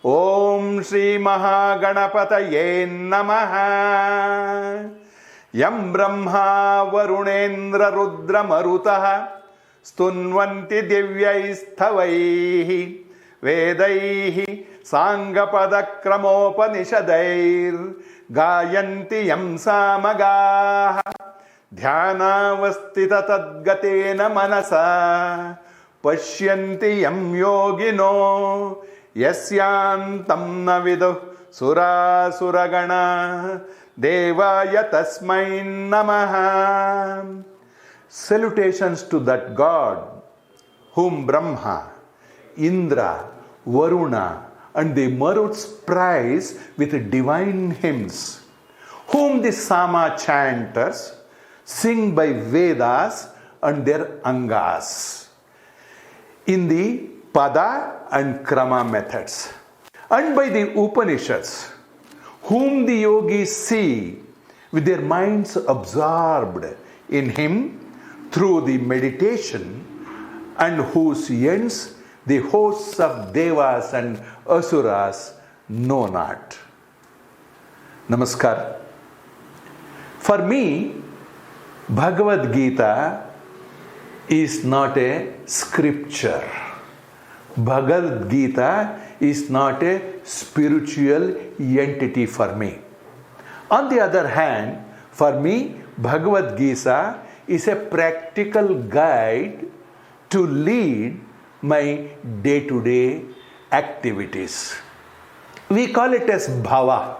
Om Shri Mahaganapataye Namaha. Yam Brahma Varunendra Rudra Marutaha Stunvanti Divyaisthavaihi Vedaihi Sangapada Kramopanishadair Gayanti Yam Samagaha Dhyanavastita Tadgatena Manasa Pashyanti Yam Yogino Yasyantam Navidu Sura Suragana Devaya Tasmai Namaha. Salutations to that God whom Brahma, Indra, Varuna and the Maruts praise with divine hymns, whom the Sama chanters sing by Vedas and their Angas, in the Pada and Krama methods, and by the Upanishads, whom the yogis see with their minds absorbed in him through the meditation, and whose ends the hosts of Devas and Asuras know not. Namaskar. For me, Bhagavad Gita is not a scripture. Bhagavad Gita is not a spiritual entity for me. On the other hand, for me, Bhagavad Gita is a practical guide to lead my day-to-day activities. We call it as bhava.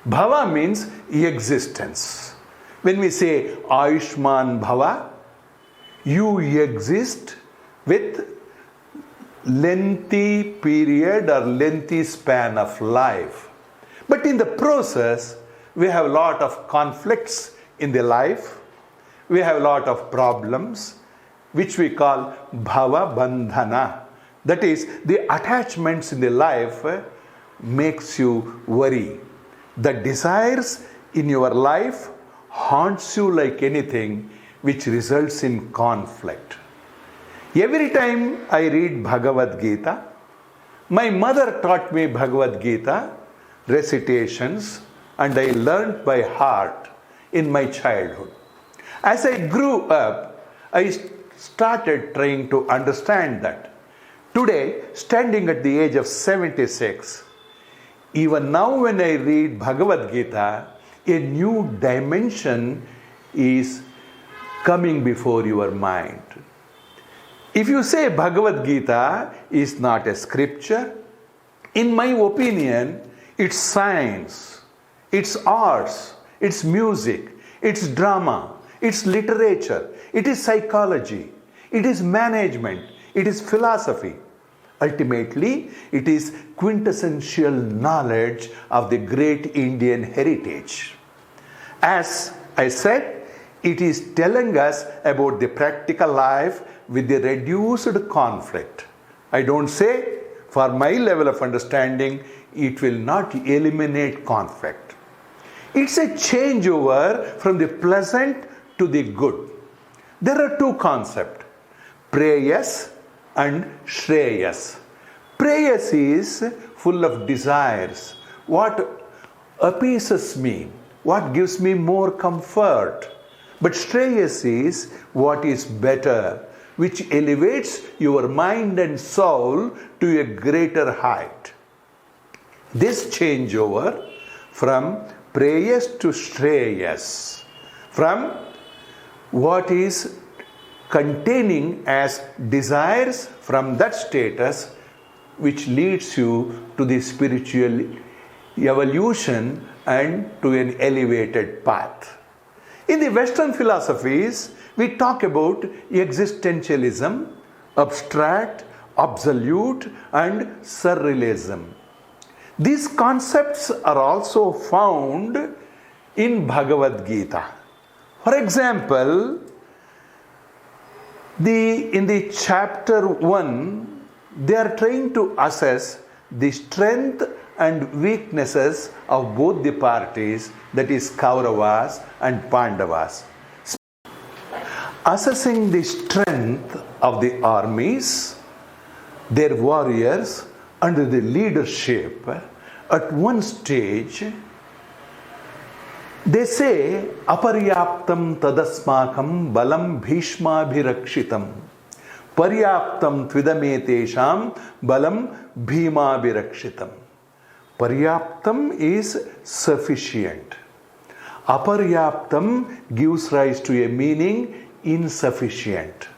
Bhava means existence. When we say Ayushman Bhava, you exist with lengthy period or lengthy span of life. But in the process, we have a lot of conflicts in the life. We have a lot of problems, which we call bhava bandhana. That is, the attachments in the life makes you worry. The desires in your life haunts you like anything, which results in conflict. Every time I read Bhagavad Gita, my mother taught me Bhagavad Gita recitations, and I learned by heart in my childhood. As I grew up, I started trying to understand that. Today, standing at the age of 76, even now when I read Bhagavad Gita, a new dimension is coming before your mind. If you say Bhagavad Gita is not a scripture, in my opinion, it's science, it's arts, it's music, it's drama, it's literature, it is psychology, it is management, it is philosophy. Ultimately, it is quintessential knowledge of the great Indian heritage. As I said, it is telling us about the practical life with the reduced conflict. I don't say, for my level of understanding, it will not eliminate conflict. It's a changeover from the pleasant to the good. There are two concepts, preyas and shreyas. Preyas is full of desires. What appeases me, what gives me more comfort. But shreyas is what is better, which elevates your mind and soul to a greater height. This changeover from preyas to shreyas, from what is containing as desires from that status, which leads you to the spiritual evolution and to an elevated path. In the Western philosophies, we talk about existentialism, abstract, absolute, and surrealism. These concepts are also found in Bhagavad Gita. For example, in the chapter 1, they are trying to assess the strength and weaknesses of both the parties, that is Kauravas and Pandavas. Assessing the strength of the armies, their warriors, under the leadership, at one stage, they say, aparyaptam tadasmakam balam bhishmabhirakshitam. Paryaptam tvidametesham balam bhimabhirakshitam. Paryaptam is sufficient. Aparyaptam gives rise to a meaning insufficient.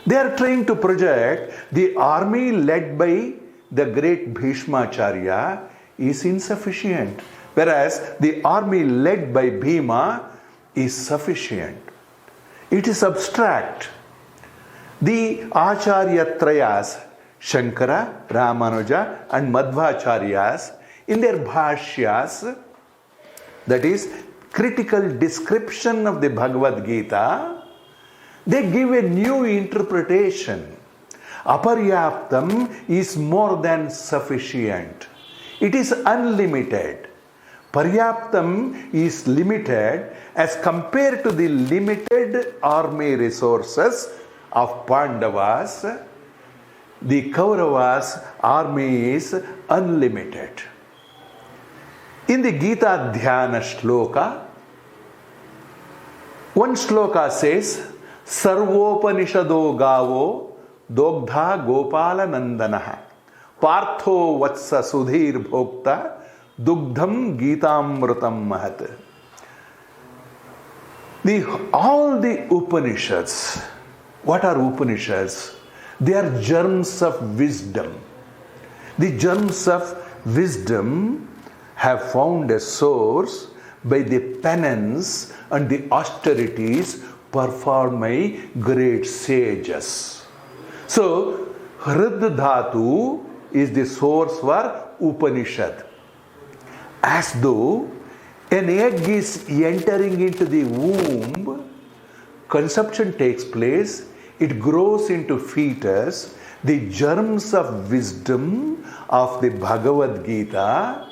They are trying to project the army led by the great Bhishmacharya is insufficient, whereas the army led by Bhima is sufficient. It is abstract. The Acharya Trayas, Shankara, Ramanuja and Madhvacharyas, in their bhashyas, that is critical description of the Bhagavad Gita, they give a new interpretation. Aparyaptam is more than sufficient. It is unlimited. Paryaptam is limited as compared to the limited army resources of Pandavas. The Kauravas' army is unlimited. In the Gita Dhyana Shloka, one shloka says, Sarvopanishado gavo dogdha gopala nandanaha partho vatsa sudhir bhokta dugdham gitamrutam mahat. All the Upanishads, what are Upanishads? They are germs of wisdom. The germs of wisdom have found a source by the penance and the austerities performed by great sages. So, Hrid Dhatu is the source for Upanishad. As though an egg is entering into the womb, conception takes place, it grows into fetus, the germs of wisdom of the Bhagavad Gita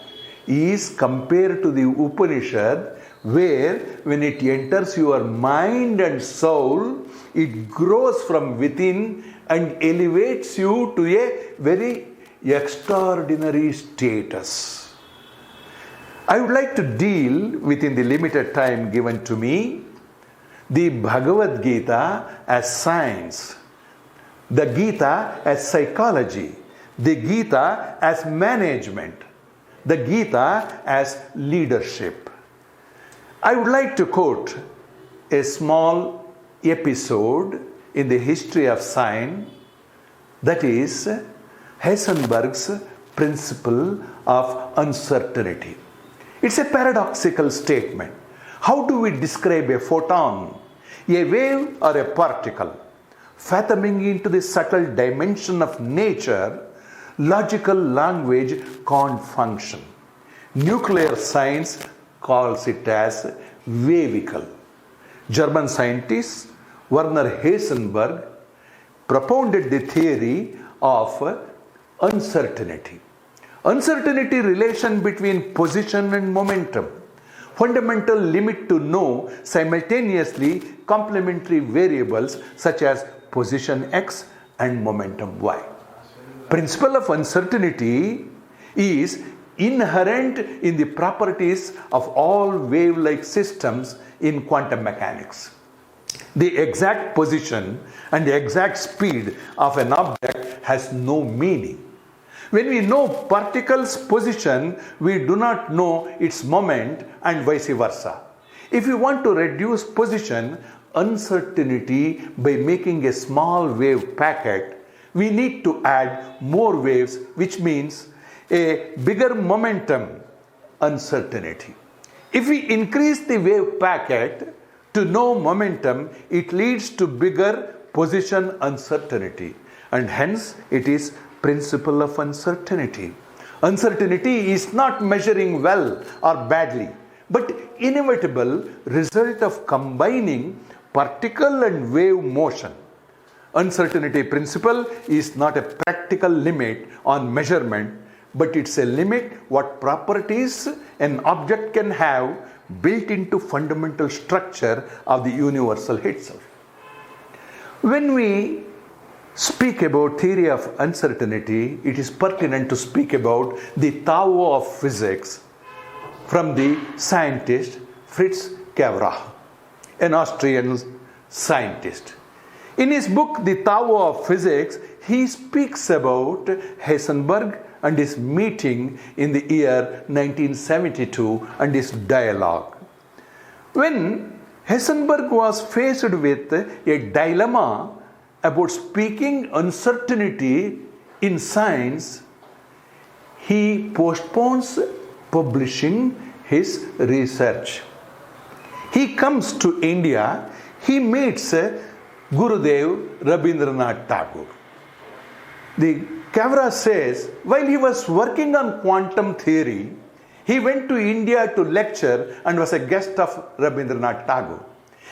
is compared to the Upanishad, where when it enters your mind and soul, it grows from within and elevates you to a very extraordinary status. I would like to deal, within the limited time given to me, the Bhagavad Gita as science, the Gita as psychology, the Gita as management, the Gita as leadership. I would like to quote a small episode in the history of science, that is Heisenberg's principle of uncertainty. It's a paradoxical statement. How do we describe a photon, a wave or a particle? Fathoming into the subtle dimension of nature, logical language can't function. Nuclear science calls it as wavicle. German scientist Werner Heisenberg propounded the theory of uncertainty. Uncertainty relation between position and momentum. Fundamental limit to know simultaneously complementary variables such as position x and momentum y. Principle of uncertainty is inherent in the properties of all wave-like systems in quantum mechanics. The exact position and the exact speed of an object has no meaning. When we know particle's position, we do not know its moment and vice versa. If we want to reduce position uncertainty by making a small wave packet, we need to add more waves, which means a bigger momentum uncertainty. If we increase the wave packet to know momentum, it leads to bigger position uncertainty, and hence it is principle of uncertainty. Uncertainty is not measuring well or badly, but inevitable result of combining particle and wave motion. Uncertainty principle is not a practical limit on measurement, but it's a limit what properties an object can have built into fundamental structure of the universal itself. When we speak about theory of uncertainty, it is pertinent to speak about the Tao of physics from the scientist Fritz Cavrach, an Austrian scientist. In his book, The Tao of Physics, he speaks about Heisenberg and his meeting in the year 1972 and his dialogue. When Heisenberg was faced with a dilemma about speaking uncertainty in science, he postpones publishing his research. He comes to India, he meets Gurudev Rabindranath Tagore. The Cavrach says, while he was working on quantum theory, he went to India to lecture and was a guest of Rabindranath Tagore.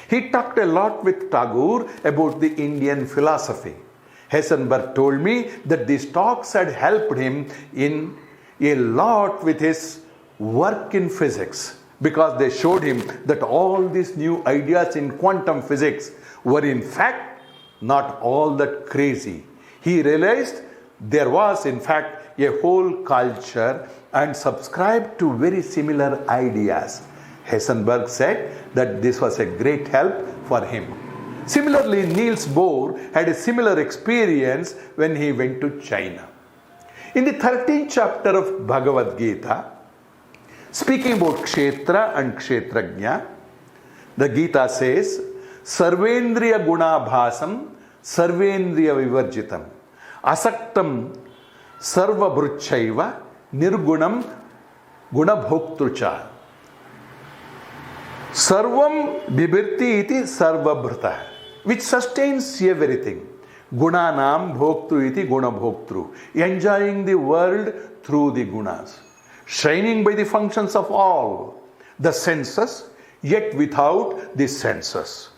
He talked a lot with Tagore about the Indian philosophy. Heisenberg told me that these talks had helped him in a lot with his work in physics, because they showed him that all these new ideas in quantum physics were in fact not all that crazy. He realized there was in fact a whole culture and subscribed to very similar ideas. Heisenberg said that this was a great help for him. Similarly, Niels Bohr had a similar experience when he went to China. In the 13th chapter of Bhagavad-gita, speaking about Kshetra and Kshetrajna, the Gita says, Sarvendriya Gunabhasam Sarvendriya Vivarjitam Asaktam Sarvabhruchaiva Nirgunam Gunabhoktrucha Sarvam Bibirti iti Sarvabhrta, which sustains everything. Gunanam Bhoktru iti Gunabhoktru, enjoying the world through the gunas, shining by the functions of all, the senses, yet without the senses,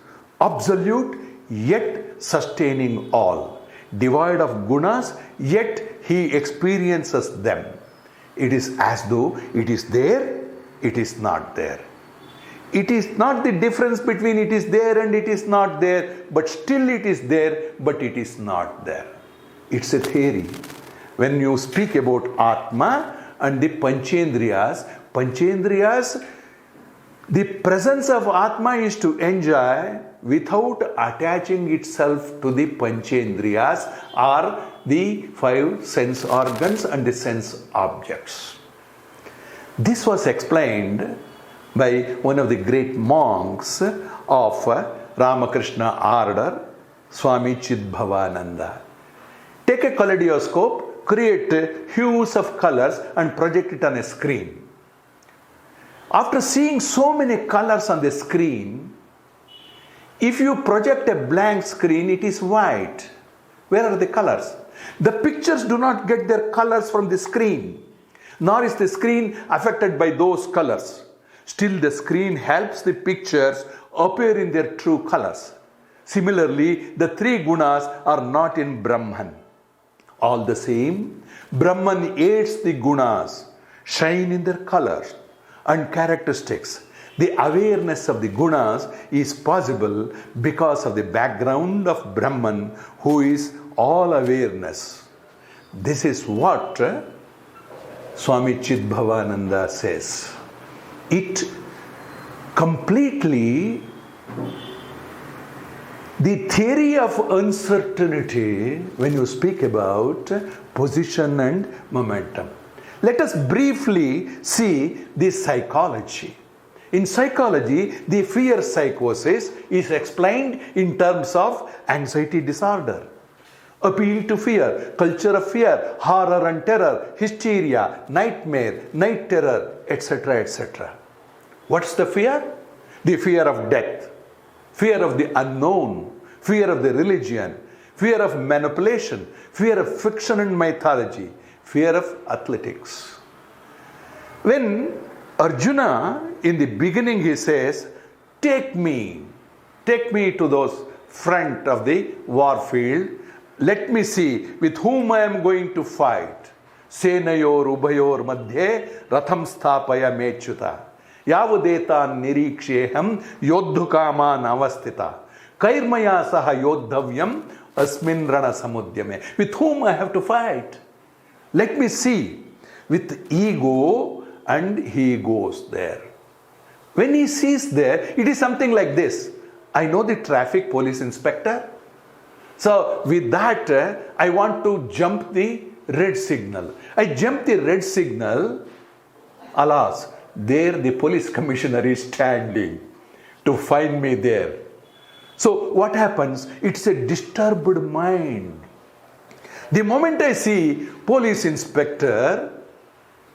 absolute, yet sustaining all, devoid of gunas, yet he experiences them. It is as though it is there, it is not there. It is not the difference between it is there and it is not there, but still it is there, but it is not there. It's a theory. When you speak about Atma and the Panchendriyas, the presence of Atma is to enjoy without attaching itself to the Panchendriyas or the 5 sense organs and the sense objects. This was explained by one of the great monks of Ramakrishna order, Swami Chidbhavananda. Take a kaleidoscope, create hues of colors and project it on a screen. After seeing so many colors on the screen, if you project a blank screen, it is white. Where are the colors? The pictures do not get their colors from the screen, nor is the screen affected by those colors. Still, the screen helps the pictures appear in their true colors. Similarly, the 3 gunas are not in Brahman. All the same, Brahman aids the gunas shine in their colors and characteristics. The awareness of the gunas is possible because of the background of Brahman, who is all awareness. This is what Swami Chidbhavananda says. It completely, the theory of uncertainty when you speak about position and momentum. Let us briefly see the psychology. In psychology, the fear psychosis is explained in terms of anxiety disorder, appeal to fear, culture of fear, horror and terror, hysteria, nightmare, night terror, etc., etc. What's the fear? The fear of death, fear of the unknown, fear of the religion, fear of manipulation, fear of fiction and mythology, fear of athletics. When Arjuna, in the beginning he says, take me to those front of the war field, let me see with whom I am going to fight. Senayor ubhayor madhye ratham sthapaya mechuta. Yavudetan niriksheham yodhukaman avastita. Kairmaya saha yodhavyam asmin rana samudyame. With whom I have to fight? Let me see. With ego, and he goes there. When he sees there, it is something like this. I know the traffic police inspector. So with that, I want to jump the red signal. I jump the red signal. Alas, there the police commissioner is standing to find me there. So what happens? It's a disturbed mind. The moment I see police inspector,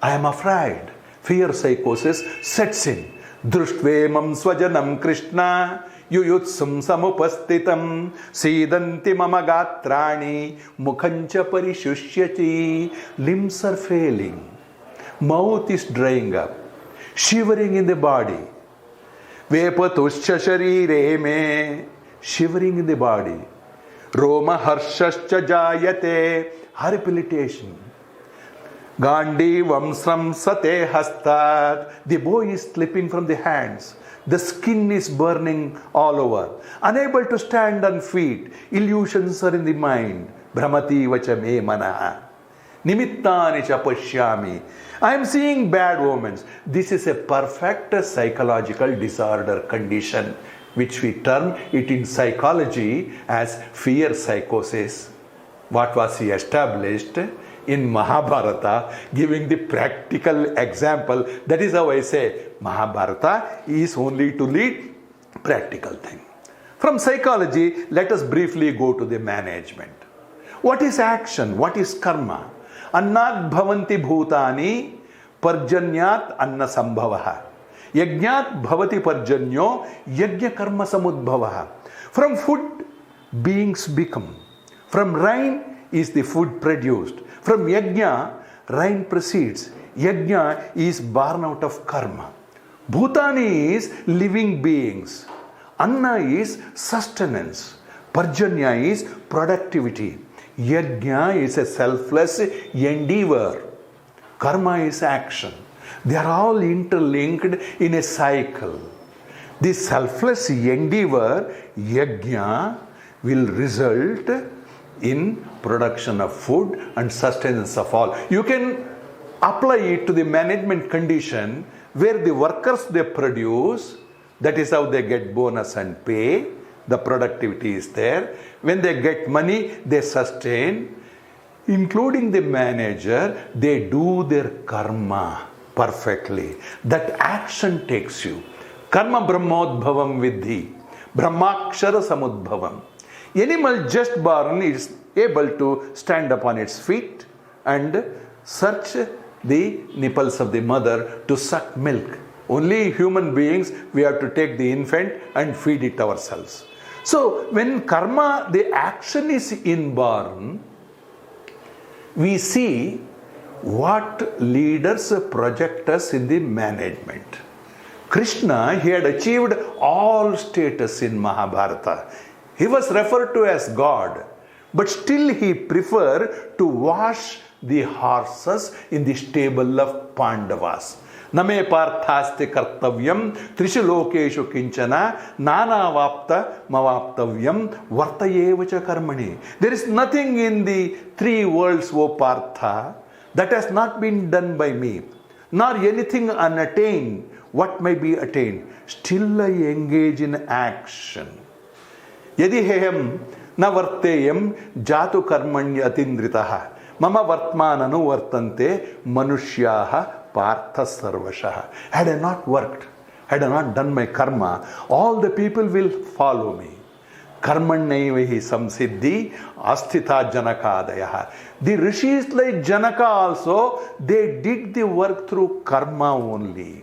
I am afraid. Fear psychosis sets in. Drustvemam swajanam Krishna yuyutsum samupastitam sidanti mama gatrani mukhancha parishusyati. Limbs are failing. Mouth is drying up. Shivering in the body. Vepatuscha sharire me. Shivering in the body. Roma harshascha jayate. Heart palpitation. Gandhi vamsram sate hastat. The bow is slipping from the hands. The skin is burning all over. Unable to stand on feet. Illusions are in the mind. Brahmati vacha me manaha. Nimittani cha pashyami. I am seeing bad omens. This is a perfect psychological disorder condition, which we term it in psychology as fear psychosis. What was he established in Mahabharata, giving the practical example. That is how I say Mahabharata is only to lead practical thing. From psychology, let us briefly go to the management. What is action? What is karma? Annat bhavanti bhutani parjanyat anna sambhavaha. Yajnat bhavati parjanyo yajna karma samudbhavaha. From food, beings become. From rain is the food produced. From yajna, rain proceeds. Yajna is born out of karma. Bhutani is living beings. Anna is sustenance. Parjanya is productivity. Yajna is a selfless endeavor. Karma is action. They are all interlinked in a cycle. This selfless endeavor, yajna, will result in production of food and sustenance of all. You can apply it to the management condition where the workers they produce, that is how they get bonus and pay. The productivity is there. When they get money, they sustain. Including the manager, they do their karma perfectly. That action takes you. Karma brahmodbhavam vidhi. Brahmakshara samudbhavam. Animal just born is able to stand upon its feet and search the nipples of the mother to suck milk. Only human beings, we have to take the infant and feed it ourselves. So when karma, the action is inborn, we see what leaders project us in the management. Krishna, he had achieved all status in Mahabharata. He was referred to as God, but still he preferred to wash the horses in the stable of Pandavas. Name parthaste kartavyam trishu lokeshu kinchana nanavapta mavaptavyam vartayevacha karmani. There is nothing in the three worlds, O Partha, that has not been done by me, nor anything unattained what may be attained. Still I engage in action. Yadi heyam na varteyam jatu karmanya atindritaha mama vartmananu vartante manushyaha partha sarvashaha. Had I not worked, had I not done my karma, all the people will follow me. Karmannaivahi samsiddhi asthita janakadayaha. The rishis like Janaka also, they did the work through karma only.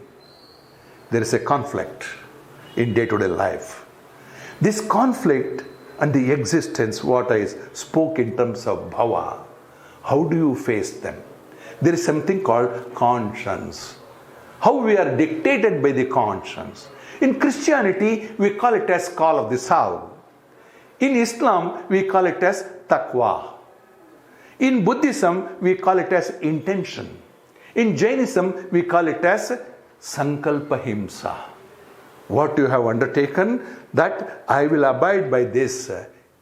There is a conflict in day-to-day life. This conflict and the existence, what I spoke in terms of bhava, how do you face them? There is something called conscience. How we are dictated by the conscience. In Christianity, we call it as call of the soul. In Islam, we call it as taqwa. In Buddhism, we call it as intention. In Jainism, we call it as sankalpa himsa. What you have undertaken, that I will abide by this.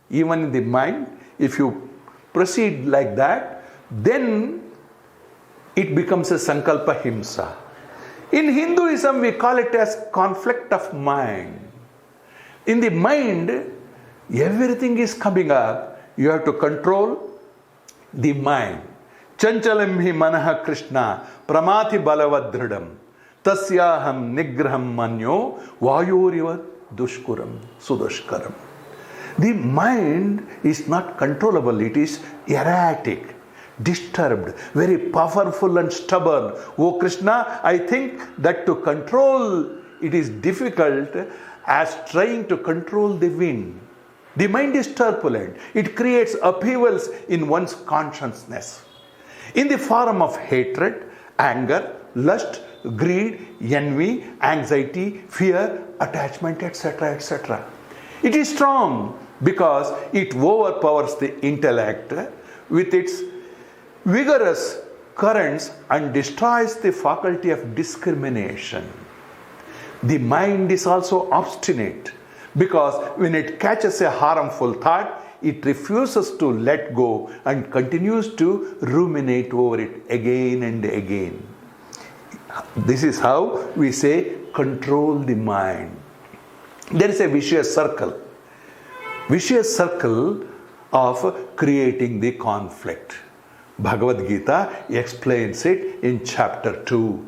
even in the mind, if you proceed like that, then it becomes a sankalpa himsa. In Hinduism, we call it as conflict of mind. In the mind, everything is coming up. You have to control the mind. Chanchalam hi manaha Krishna pramati balavadridam tasyaham nigraham manyo vayuriva dushkuram sudushkaram. The mind is not controllable. It is erratic, disturbed, very powerful and stubborn. Oh Krishna, I think that to control it is difficult as trying to control the wind. The mind is turbulent. It creates upheavals in one's consciousness in the form of hatred, anger, lust, greed, envy, anxiety, fear, attachment, etc., etc. It is strong because it overpowers the intellect with its vigorous currents and destroys the faculty of discrimination. The mind is also obstinate because when it catches a harmful thought, it refuses to let go and continues to ruminate over it again and again. This is how we say control the mind. There is a vicious circle of creating the conflict. Bhagavad-gita explains it in chapter 2.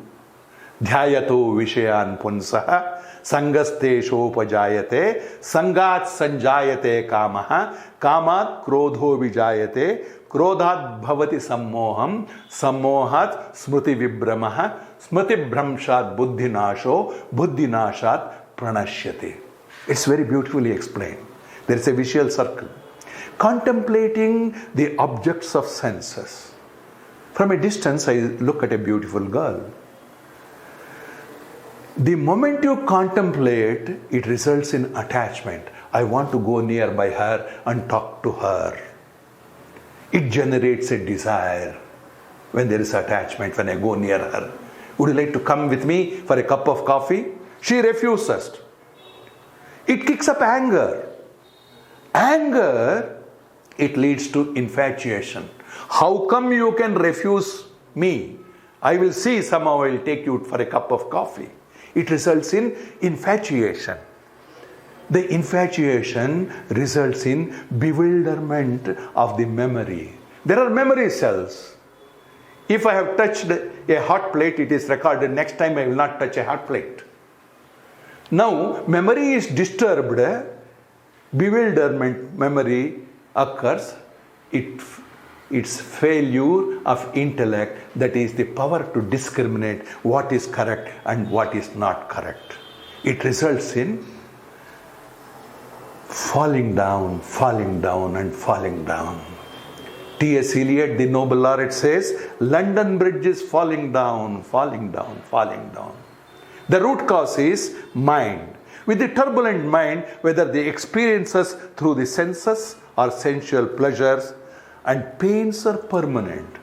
Dhyayato vishayan punsaha sangasteshopajayate sangat sanjayate kamaha kamat krodho vijayate krodhat bhavati sammoham sammohat smriti vibramaha smriti bhramshat buddhinasho buddhinashat pranashyate. It's very beautifully explained. There is a visual circle. Contemplating the objects of senses. From a distance, I look at a beautiful girl. The moment you contemplate, it results in attachment. I want to go nearby her and talk to her. It generates a desire when there is attachment, when I go near her. Would you like to come with me for a cup of coffee? She refuses. It kicks up anger. Anger, it leads to infatuation. How come you can refuse me? I will see, somehow I will take you for a cup of coffee. It results in infatuation. The infatuation results in bewilderment of the memory. There are memory cells. If I have touched a hot plate, it is recorded. Next time I will not touch a hot plate. Now, memory is disturbed. Bewilderment memory occurs. It's failure of intellect, that is the power to discriminate what is correct and what is not correct. It results in falling down and falling down. T.S. Eliot, the Nobel laureate, says, London Bridge is falling down. The root cause is mind. With the turbulent mind, whether the experiences through the senses or sensual pleasures and pains are permanent.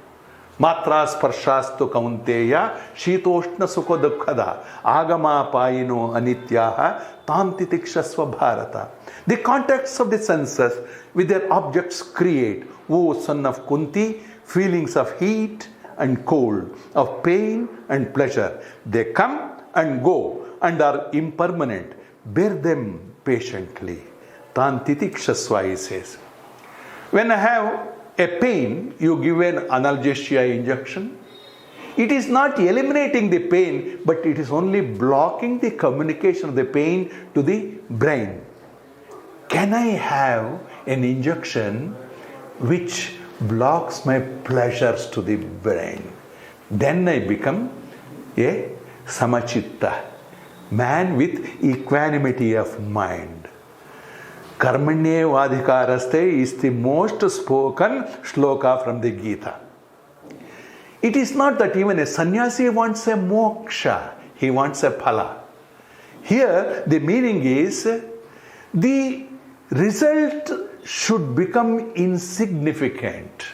Matra sparshastu kaunteya shitoshna sukha dukkhada agama payino anityaha tantitikshasva bharata. The contacts of the senses with their objects create, O son of Kunti, feelings of heat and cold, of pain and pleasure. They come and go and are impermanent. Bear them patiently. Tantitikshasva, he says. When I have a pain, you give an analgesia injection. It is not eliminating the pain, but it is only blocking the communication of the pain to the brain. Can I have an injection which blocks my pleasures to the brain? Then I become a samachitta, man with equanimity of mind. Karmanyevadhikaraste is the most spoken shloka from the Gita. It is not that even a sannyasi wants a moksha, he wants a phala. Here the meaning is the result should become insignificant.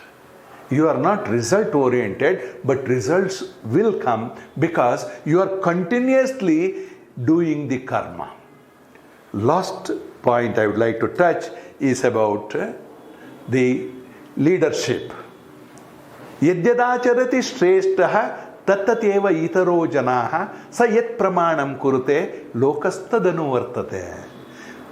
You are not result oriented, but results will come because you are continuously doing the karma. Last point I would like to touch is about the leadership. Yadyadacharati shrestha tattatyeva itaro janaha sa yat pramanam kurute lokastadanu vartate.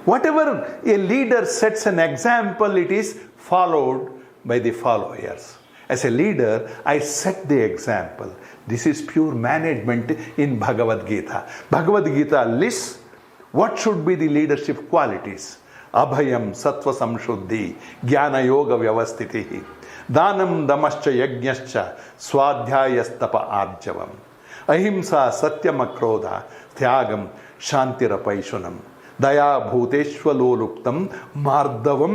Whatever a leader sets an example, it is followed by the followers. As a leader, I set the example. This is pure management in Bhagavad Gita. Bhagavad Gita lists what should be the leadership qualities. Abhayam sattva samshuddhi jnana yoga vyavastitihi danam damascha yajnascha swadhyayastapa arjavam ahimsa satyam akrodha tyagam shantirapaishunam daya bhuteshvaloluptam mardavam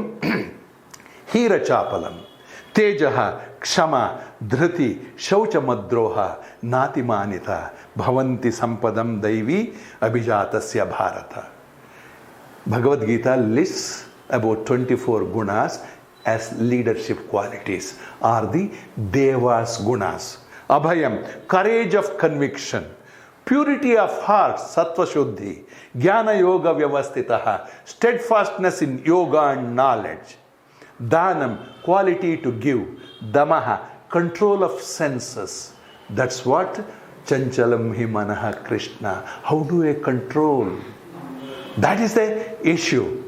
hirachapalam tejaha kshama dhriti shauchamadroha natimanita bhavanti sampadam daivi abhijatasya bharata. Bhagavad Gita lists about 24 gunas as leadership qualities, are the Devas gunas. Abhayam, courage of conviction. Purity of heart, sattva shuddhi. Jnana yoga vyavastitaha, steadfastness in yoga and knowledge. Dhanam, quality to give. Damaha, control of senses. That's what Chanchalam hi manaha Krishna. How do I control? That is the issue.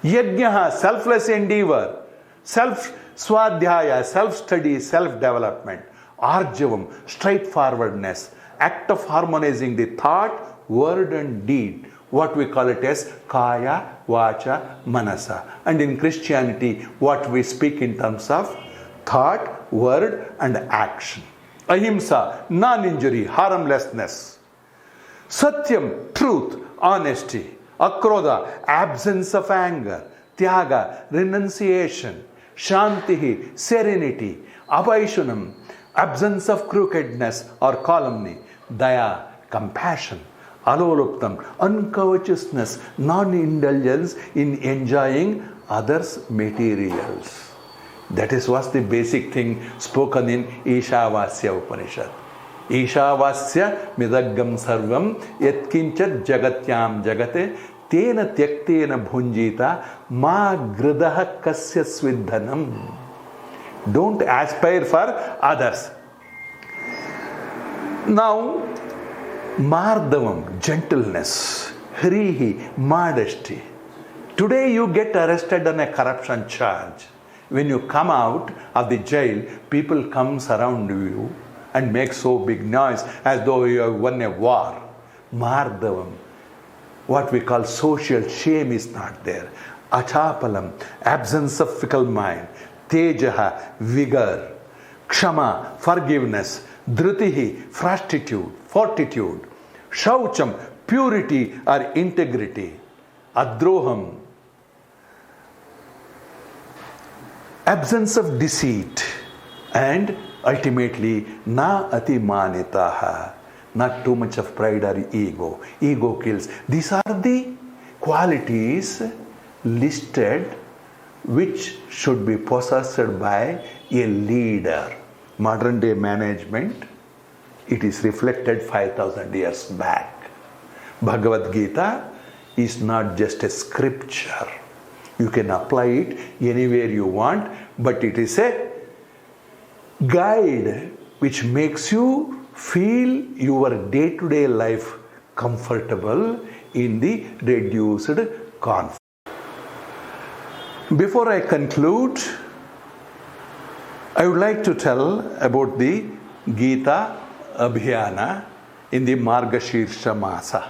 Yajnaha, selfless endeavor. Self-swadhyaya, self-study, self-development. Arjavam, straightforwardness. Act of harmonizing the thought, word and deed. What we call it as kaya, vacha, manasa. And in Christianity, what we speak in terms of thought, word and action. Ahimsa, non-injury, harmlessness. Satyam, truth, honesty. Akrodha, absence of anger. Tyaga, renunciation. Shantihi, serenity. Apaishunam, absence of crookedness or calumny. Daya, compassion. Aloluptam, uncovetousness, non-indulgence in enjoying others' materials. That is what's the basic thing spoken in Ishavasya Upanishad. Ishavasya midaggam sarvam yatkinchat jagatyam jagate tena tyaktena bhunjita ma gradaha kasya svidhanam. Don't aspire for others. Now, mardavam, gentleness. Hrihi, modesty. Today you get arrested on a corruption charge. When you come out of the jail, people come around you and make so big noise as though you have won a war. Mardavam, what we call social shame is not there. Achapalam, absence of fickle mind. Tejaha, vigor. Kshama, forgiveness. Dhritihi, fortitude. Shaucham, purity or integrity. Adroham, absence of deceit. And ultimately, na atimanitaha, not too much of pride or ego. Ego kills. These are the qualities listed which should be possessed by a leader. Modern day management, it is reflected 5,000 years back. Bhagavad Gita is not just a scripture. You can apply it anywhere you want, but it is a guide which makes you feel your day-to-day life comfortable in the reduced conflict. Before I conclude, I would like to tell about the Gita Abhiyana in the Margashirsha Masa.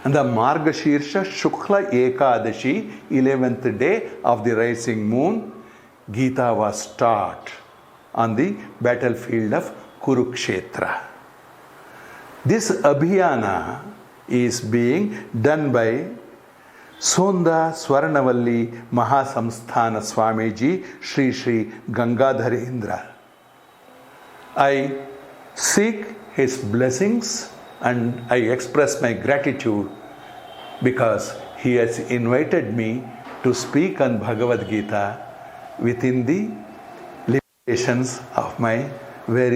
And the Margashirsha Shukla Ekadashi, 11th day of the rising moon, Gita was taught on the battlefield of Kurukshetra. This Abhiyana is being done by Sonda Swarnavalli Mahasamsthana Swamiji Sri Sri Gangadharendra. I seek his blessings and I express my gratitude because he has invited me to speak on Bhagavad Gita within the limitations of my very